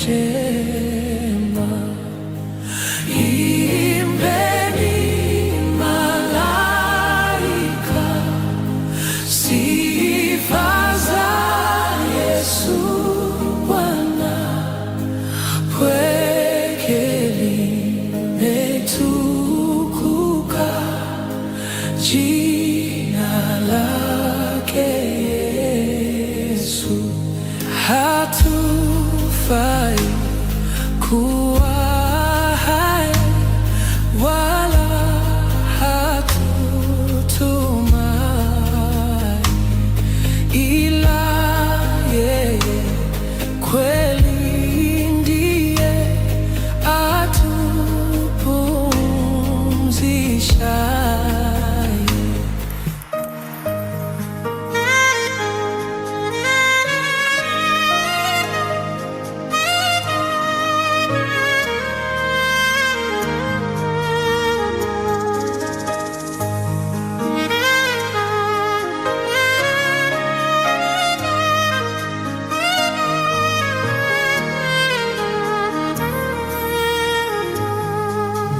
njema. Imbeni malaika, sifa za Yesu Bwana, pweke limetukuka jina lake Yesu. Hatufai kuwa hai wala hatutumai, ila yeye kweli ndiye atupumzishaye.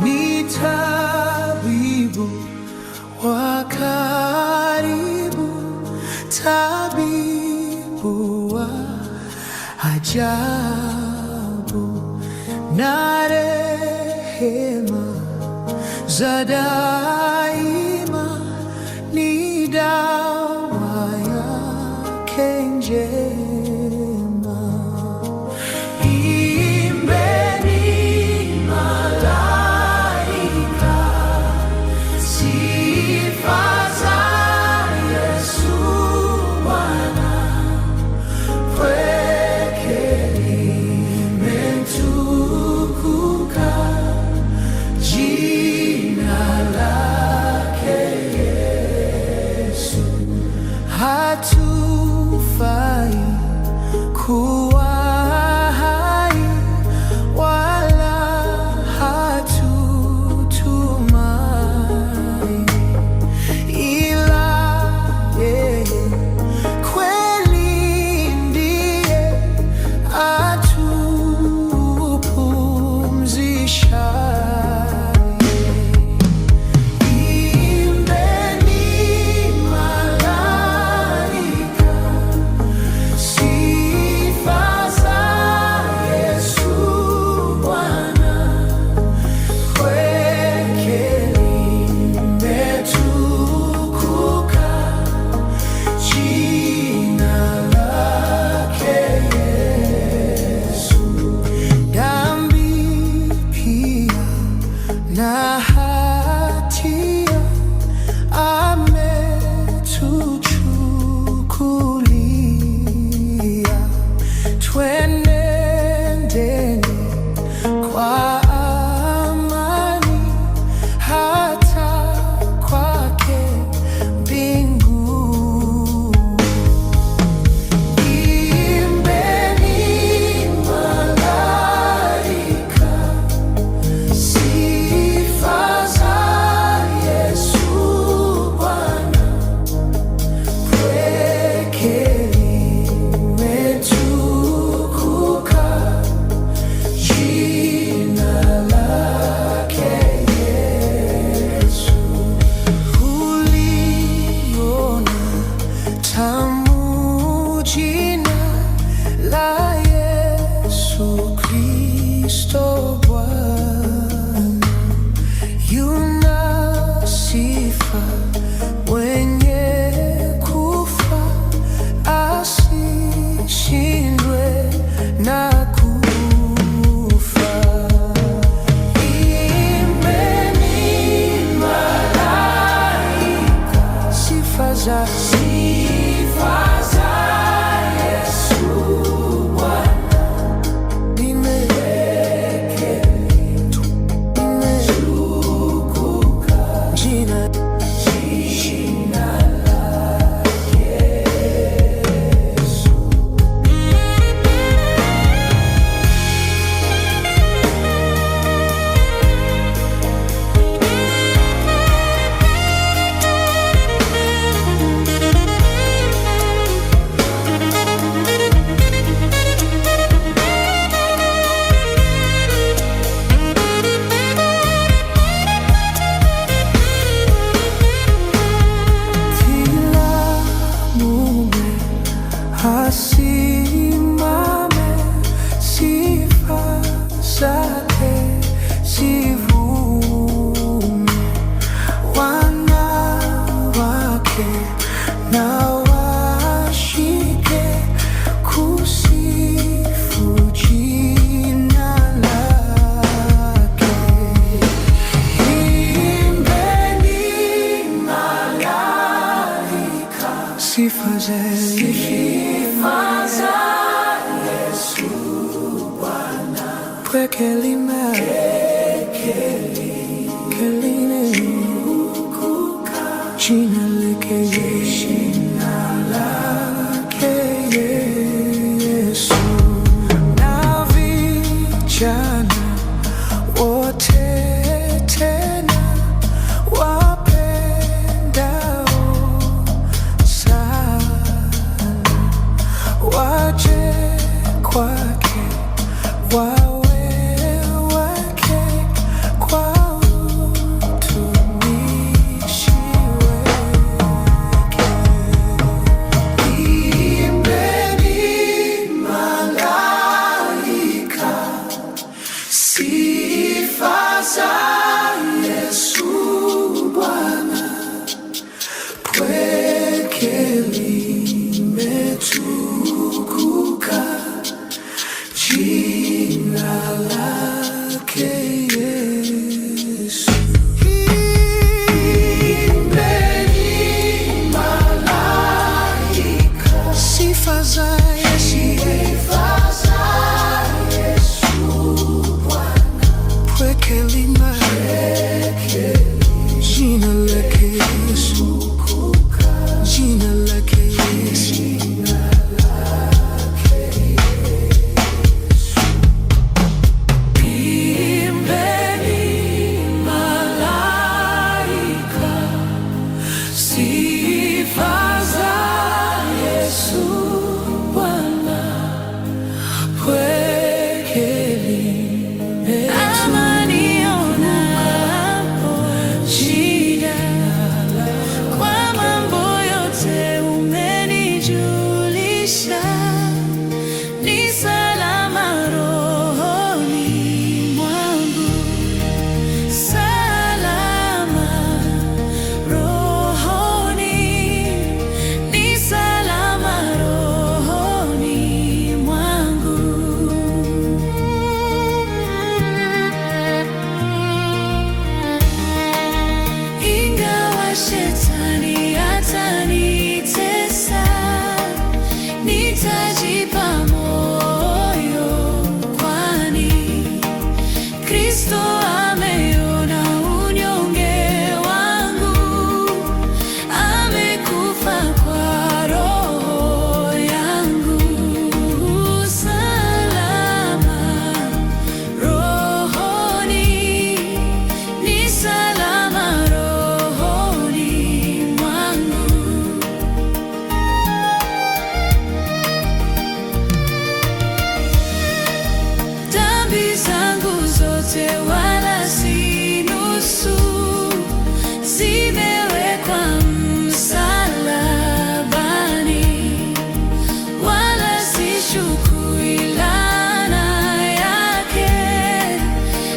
Ni tabibu wa karibu, tabibu wa ajabu, na rehema za daima ni dawa yake njema. Hatufai kuwa zake zivume, wanawake na washike kusifu jina lake. Imbeni malaika, sifa za Yesu Bwana. Pweke limetukuka, jina lake Yesu. Na vijana wote tena wapendao sana waje kwake, wawe wake kwa utumishi wake. Imbeni malaika, sifa za Yesu Bwana. Pweke limetukuka, jina lake Yesu. Imbeni malaika, sifa za Yesu Bwana. Pweke limetukuka, jina lake Yesu. Jina lake Yesu. Imbeni malaika, sifa za Yesu Bwana. Pweke limetukuka, jina kwa mambo yote umenijulisha, ni salama rohoni mwangu, salama rohoni, ni salama rohoni mwangu. Ingawa shetani atanitesa, nitajipa moyo, kwani Kristo ameona unyonge wangu, amekufa kwa roho yangu. Salama rohoni, ni salama rohoni mwangu. Dhambi zangu zote wala si nusu, zimewekwa msalabani, wala sichukui laana yake,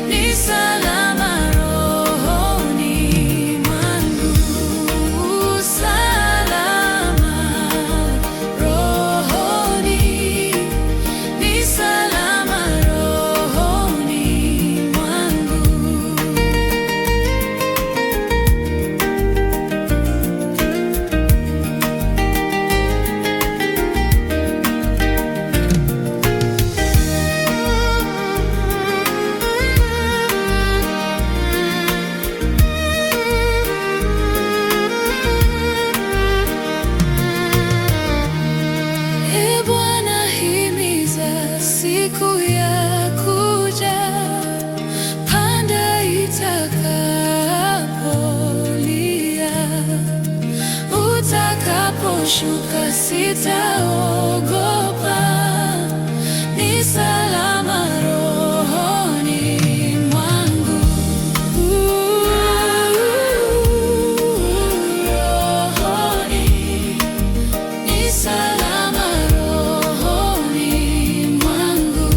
ni salama rohoni mwangu. Salama rohoni, ni salama rohoni mwangu. E Bwana, himiza siku ya kuja, panda itakapolia. Utakaposhuka sitaogopa, ni salama rohoni mwangu. Rohoni, ni salama rohoni mwangu.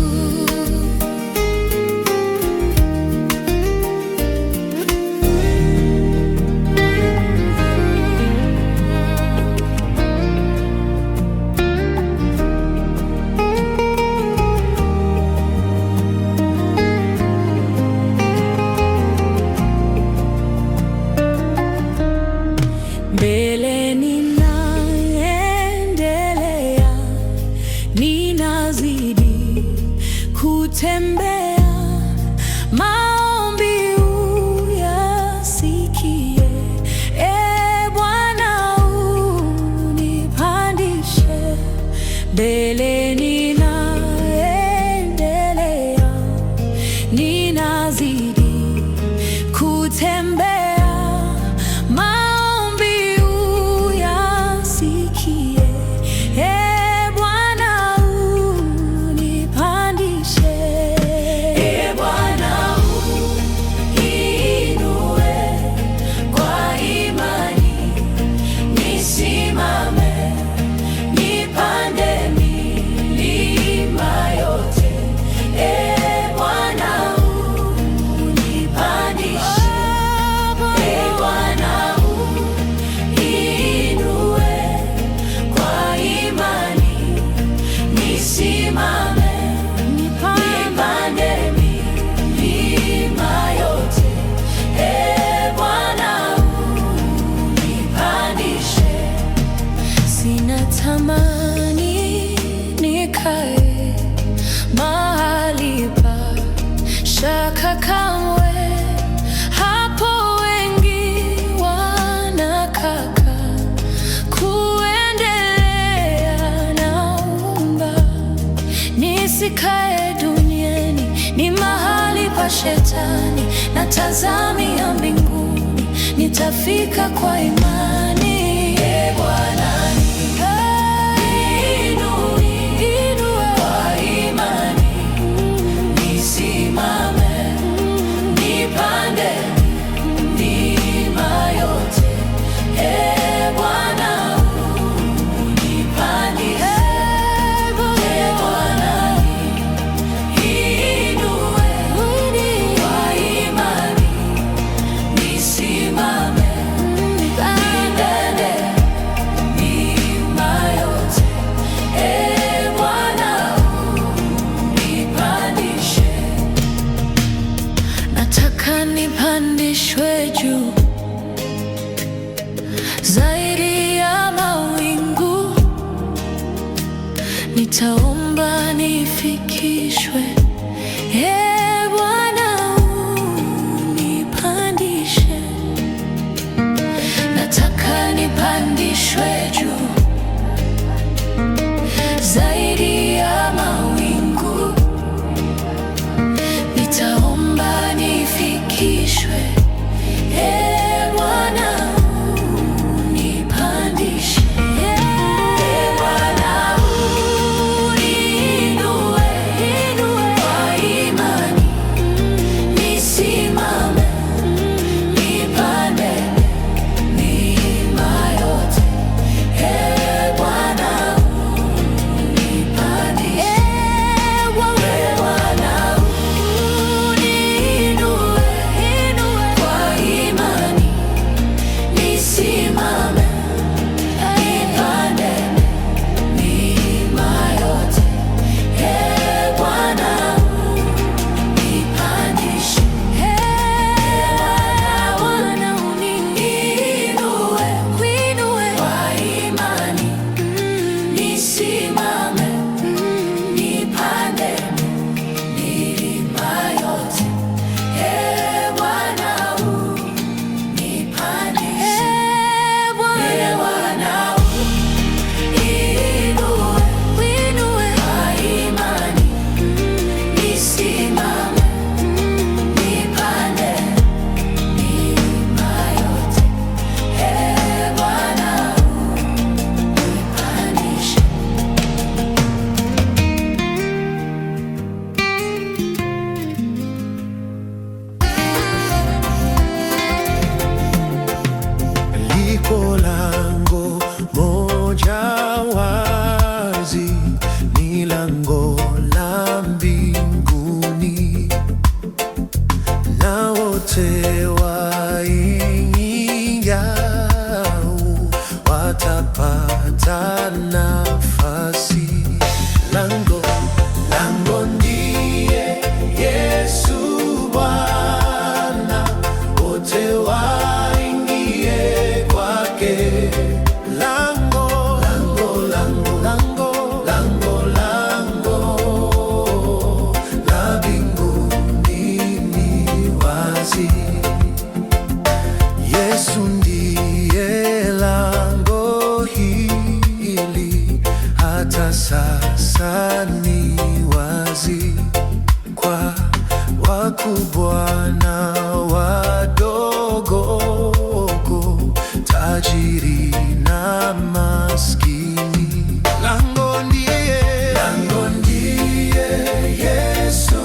ninazidi kutembea. Maombi uyasikie, Bwana unipandishe mbele. Ninaendelea, ninazidi kutembea. Maombi uyasikie, Bwana unipandishe. Bwana uinue kwa imani, nisimame nipande milima yote. Bwana unipandishe. Bwana uinue kwa imani, nisimame nipande milima yote. Bwana unipandishe. Sina tamani nikae mahali pa shaka kamwe, hapo wengi wanakaka kuendelea. Naomba nisikae duniani, ni mahali pa shetani. Natazamia mbinguni, nitafika kwa imani. Bwana inue kwa imani, nisimame nipande milima yote. Bwana unipandishe. Bwana inue kwa imani, nisimame nipande milima yote. Bwana unipandishe. Nataka nipandishwe juu zaidi ya mawingu, nitaomba nifikishwe. Bwana unipandishe. Nataka nipandishwe juu zaidi ya mawingu, nitaomba nifikishwe. Bwana unipandishe. Bwana uinue kwa imani, nisimame nipande milima yote. Bwana unipandishe. Bwana uinue kwa imani, nisimame nipande milima yote. Bwana unipandishe. Bwana uinue kwa imani, nisimame nipande milima yote. Bwana unipandishe. Bwana uinue kwa imani, nisimame nipande milima yote. Bwana unipandishe. Liko lango moja wazi, ni lango la mbinguni, na wote waingiao watapata nafasi. Lango ndiye Yesu Bwana, wote waingie kwake. Lango la ni wazi kwa wakubwa na wadogo, tajiri na maskini. Lango ndiye Yesu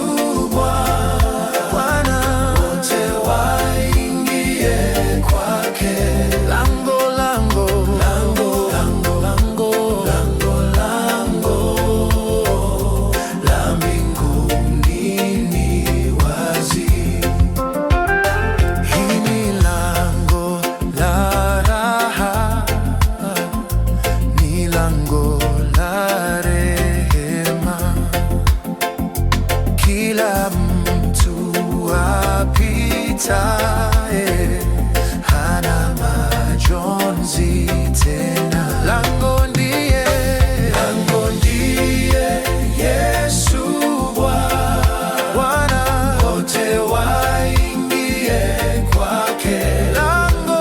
Bwana, wote waingie kwake. Lango la mbinguni ni wazi. Hii ni lango la raha, ni lango la rehema. Kila mtu apitaye hana majonzi tena. Lango ndiye Yesu Bwana, wote waingie kwake. Lango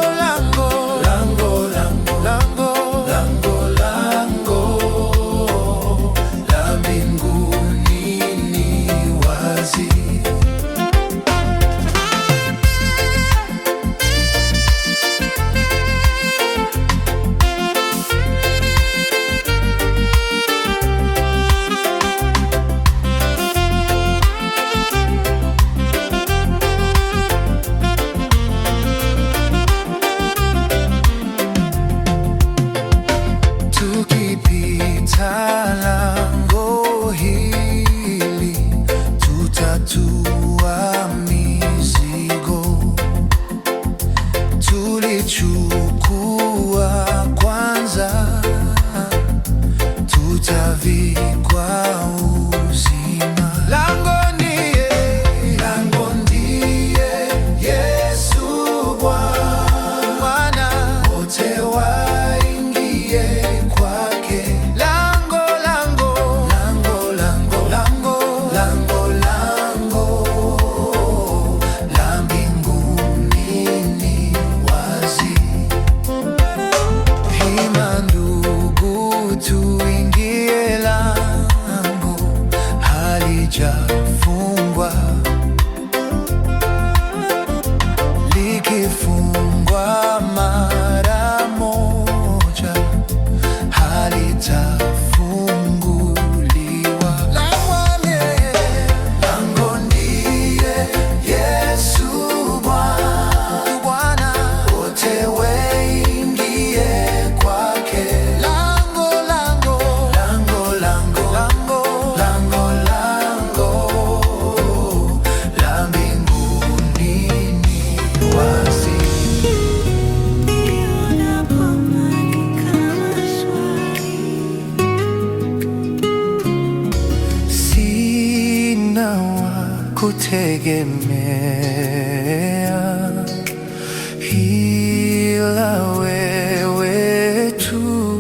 la mbinguni ni wazi. Tukipita lango hili tutatua mizigo tulichukua kwanza, tutavikwa uzima. Lango ndiye Yesu Bwana, wote waingie kwake. Lango la mbinguni ni wazi. Hima ndugu, tuingie, lango halijafungwa. Likifungwa mara moja halitafunguliwa. Lango ndiye Yesu Bwana, wote waingie kwake. Lango la mbinguni ni wazi. Sina wa kutegemea ila wewe tu.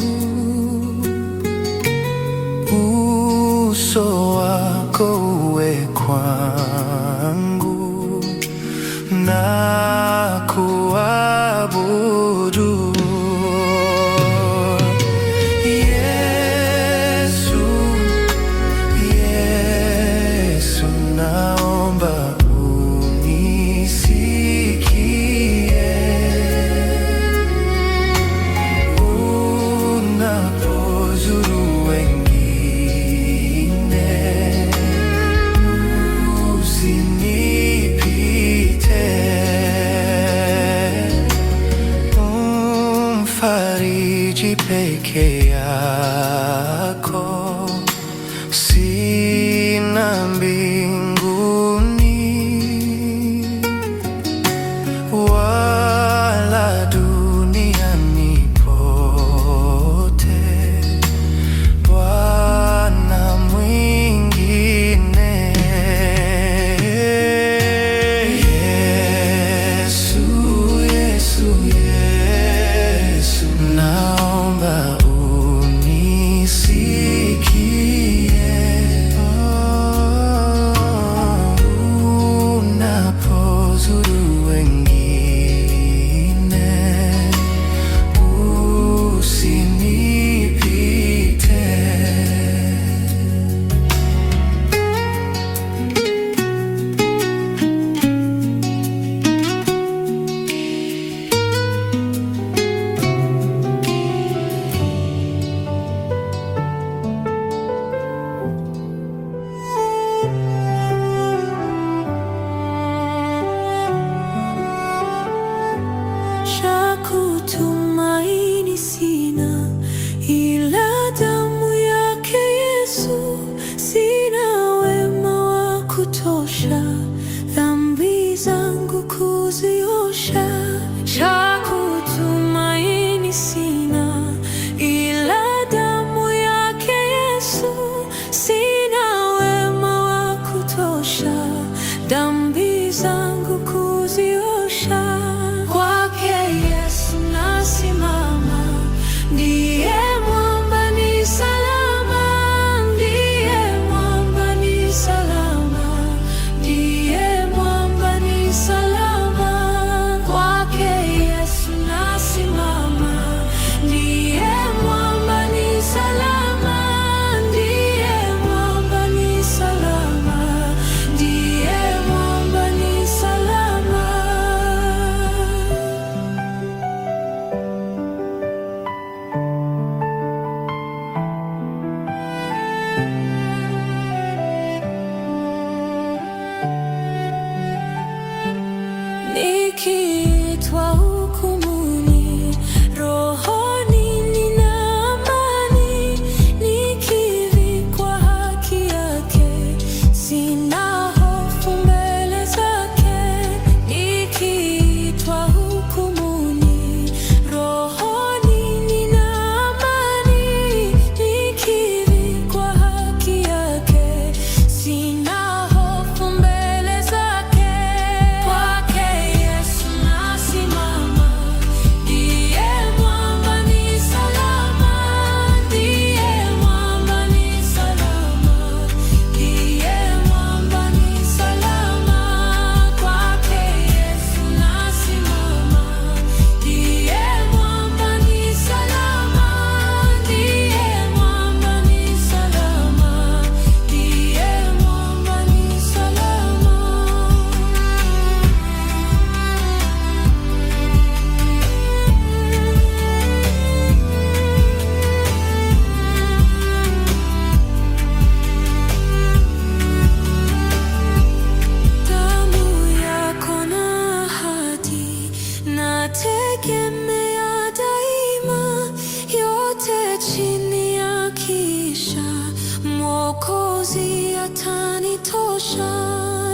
Uso wako uwe kwangu na kuabudu. Yesu, naomba unisikie unapozuru wengine. Usinipite, umfariji peke yako. Sina mbinguni wala duniani pote Bwana mwingine. Yesu, naomba kutosha, dhambi zangu kuziosha. Cha kutumaini sina, ila damu yake Yesu. Sina wema wa kutosha, dhambi zangu kuziosha. Kwake Yesu nasimama, ndiye mwamba ni salama, ndiye mwamba ni salama, ndiye mwamba ni salama. Kwake Yesu nasimama, ndiye mwamba ni salama, ndiye mwamba ni salama, ndiye mwamba ni salama. Nikiitwa hukumuni, rohoni nina amani. Nikivikwa haki yake, sina hofu mbele zake. Nikiitwa hukumuni, rohoni nina amani. Nikivikwa haki yake, sina hofu mbele zake. Kwake Yesu nasimama, ndiye mwamba ni salama, ndiye mwamba ni salama, ndiye mwamba ni salama. Kwake Yesu nasimama, ndiye mwamba ni salama, ndiye mwamba ni salama, ndiye mwamba ni salama. Damu yako na ahadi, nategemea daima. Yote chini ya kisha, Mwokozi atanitosha.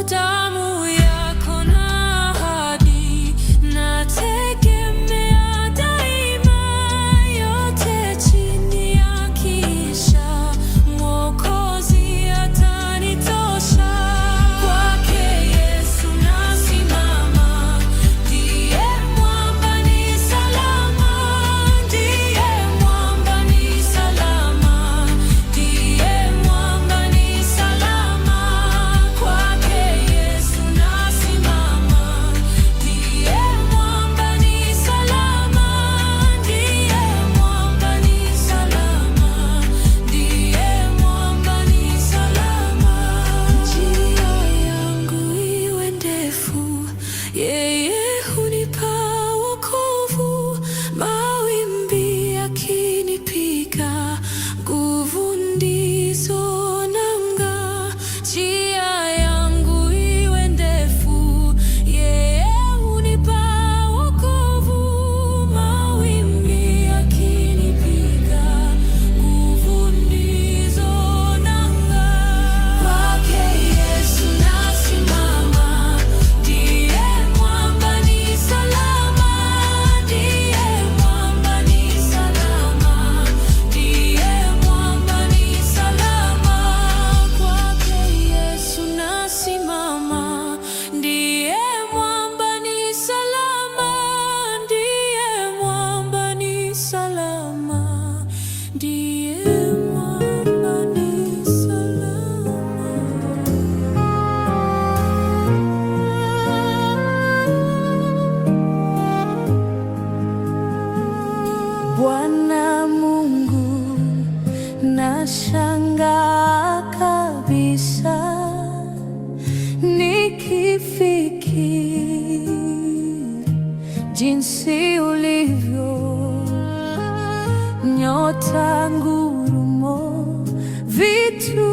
Damu yako na ahadi, nategemea daima. Yote chini ya kisha, Mwokozi atanitosha. Kwake Yesu nasimama, ndiye mwamba ni salama, ndiye mwamba ni salama, ndiye mwamba ni salama. Kwake Yesu nasimama, ndiye mwamba ni salama, ndiye mwamba ni salama, ndiye mwamba ni salama. Njia yangu iwe ndefu, yeye hunipa wokovu. Mawimbi yakinipiga, nguvu ndizo nanga. Njia yangu iwe ndefu, yeye hunipa wokovu. Mawimbi yakinipiga, nguvu ndizo nanga. Kwake Yesu nasimama, ndiye mwamba ni salama, ndiye mwamba ni salama, ndiye mwamba ni salama. Kwake Yesu nasimama, ndiye mwamba ni salama, ndiye mwamba ni salama, ndiye mwamba ni salama. Bwana Mungu, nashangaa kabisa nikifikiri jinsi ulivyo, nyota, ngurumo, vitu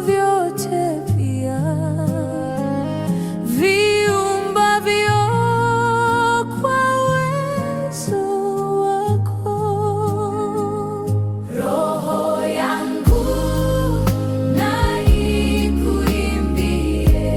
vyote pia viumbavyo kwa uwezo wako. Roho yangu na ikuimbie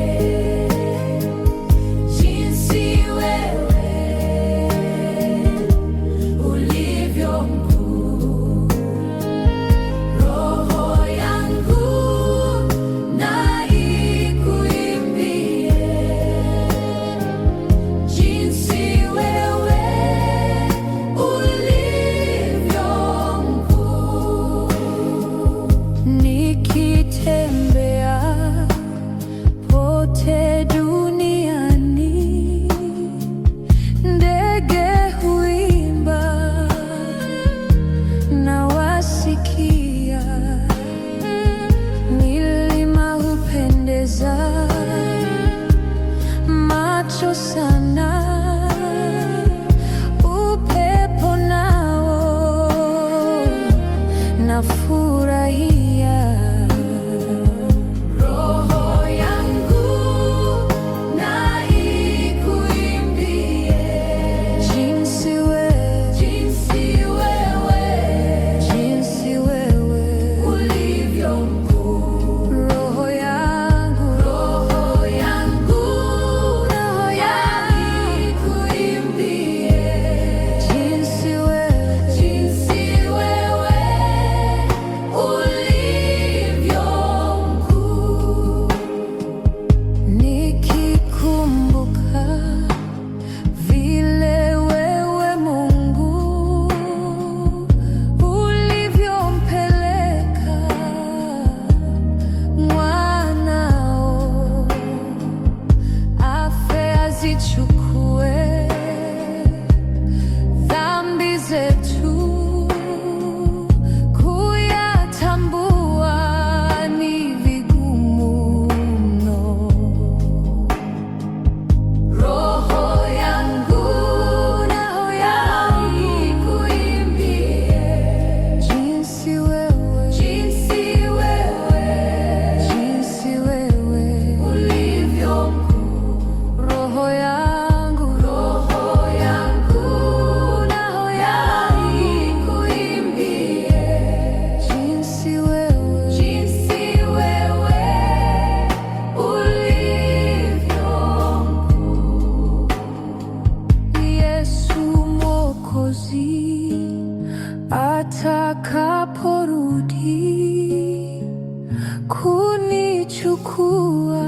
kunichukua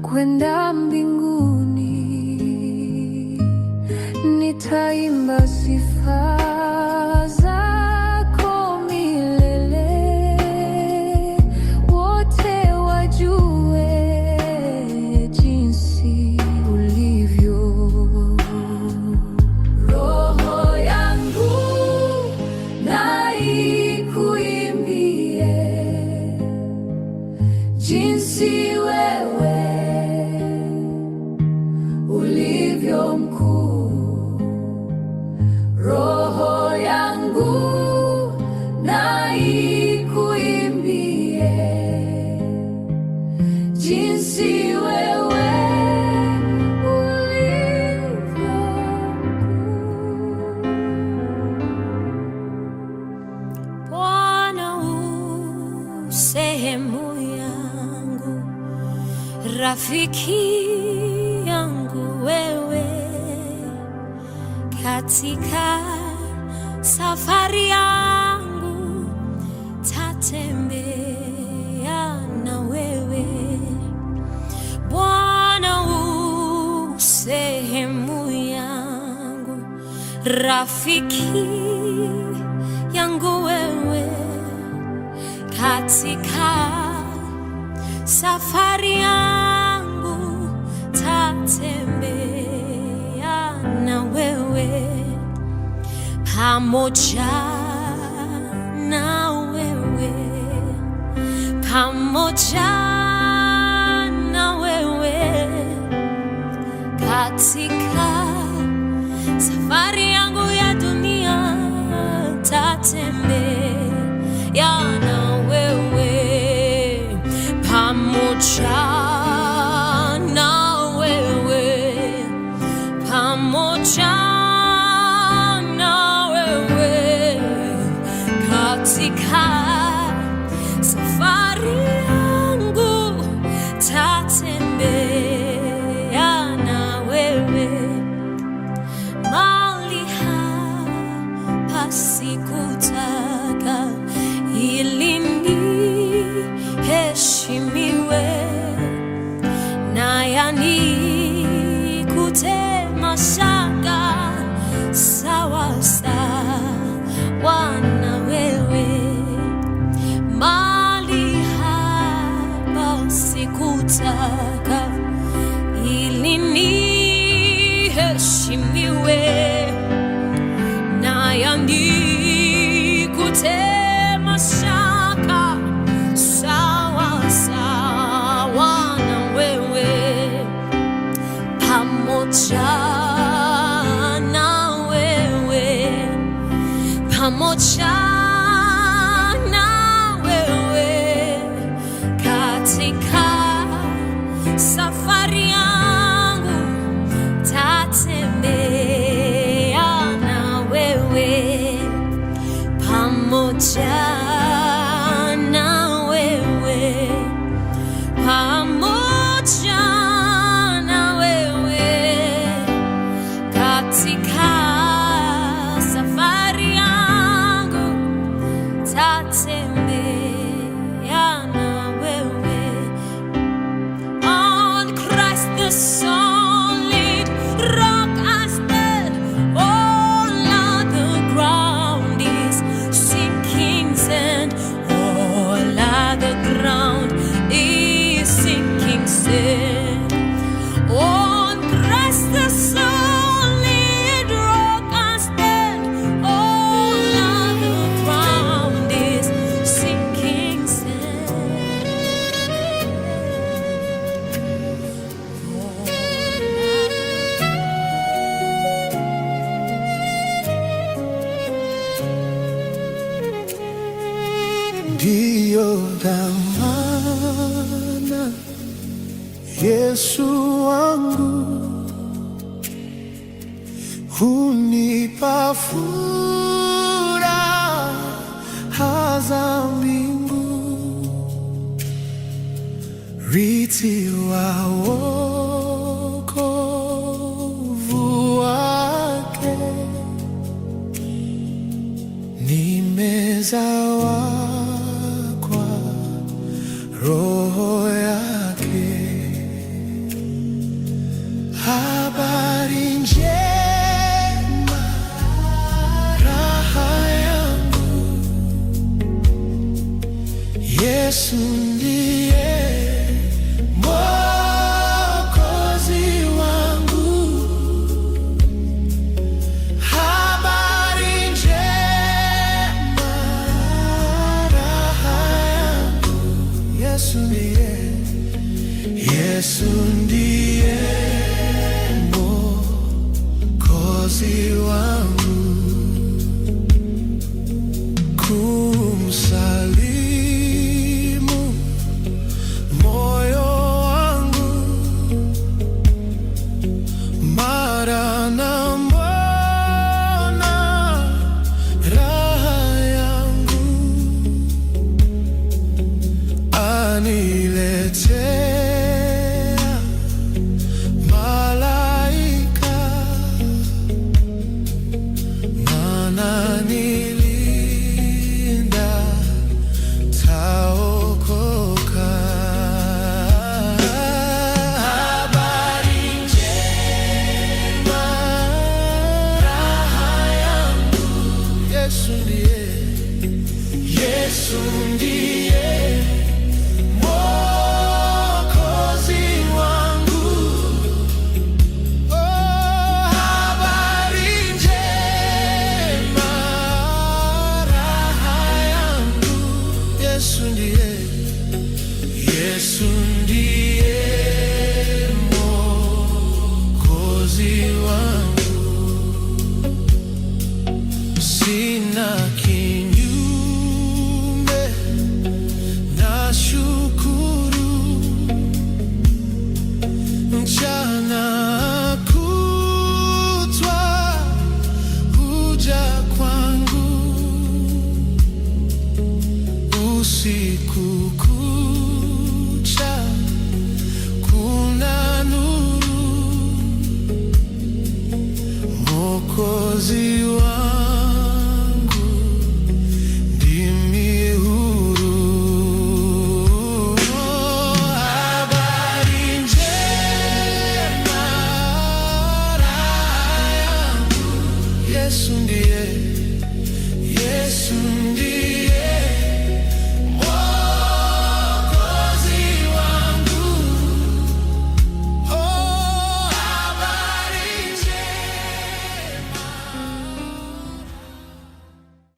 kwenda mbinguni, nitaimba sifa zako milele, wote wajue jinsi ulivyo. Roho yangu na ikuimbie jinsi wewe ulivyo mkuu. Roho yangu na ikuimbie jinsi wewe ulivyo mkuu. Bwana u sehemu yangu, rafiki yangu wewe, katika safari yangu tatembea na wewe. Bwana u sehemu yangu, rafiki yangu wewe, katika safari yangu tatembea na wewe, pamoja na wewe, pamoja na wewe, katika safari yangu ya dunia tatembea na wewe, pamoja na wewe, pamoja na wewe, katika safari yangu tatembea na wewe. Mahali hapa sikutaka ili niheshimiwe, na yanikute mashaka sawa sawa na wewe. Mahali hapa sikutaka ili niheshimiwe, na yanikute mashaka sawa sawa na wewe, pamoja na wewe, pamoja na wewe, katika safari yangu tatembea na wewe, pamoja na wewe, pamoja na wewe, katika safari yangu tatembea na wewe. On Christ the solid rock I stand, all other ground is sinking sand, all other ground is sinking sand. On Christ the solid rock I stand, all other ground is sinking sand. Ndiyo dhamana Yesu wangu, hunipa furaha za mbingu, rithi wa wokovu wake, nimezawakwa Roho yake. Habari njema, raha yangu, Yesu ndiye Mwokozi wangu. Habari njema, raha yangu, Yesu ndiye Mwokozi wangu. Kumsalimu moyo wangu, mara namwona raha yangu, aniletea malaika, ananilinda, taokoka. Habari njema, raha yangu, Yesu ndiye Mwokozi wangu. Oh, habari njema, raha yangu, Yesu ndiye Mwokozi wangu. Sina kinyume, nashukuru. Mchana kutwa huja kwangu, usiku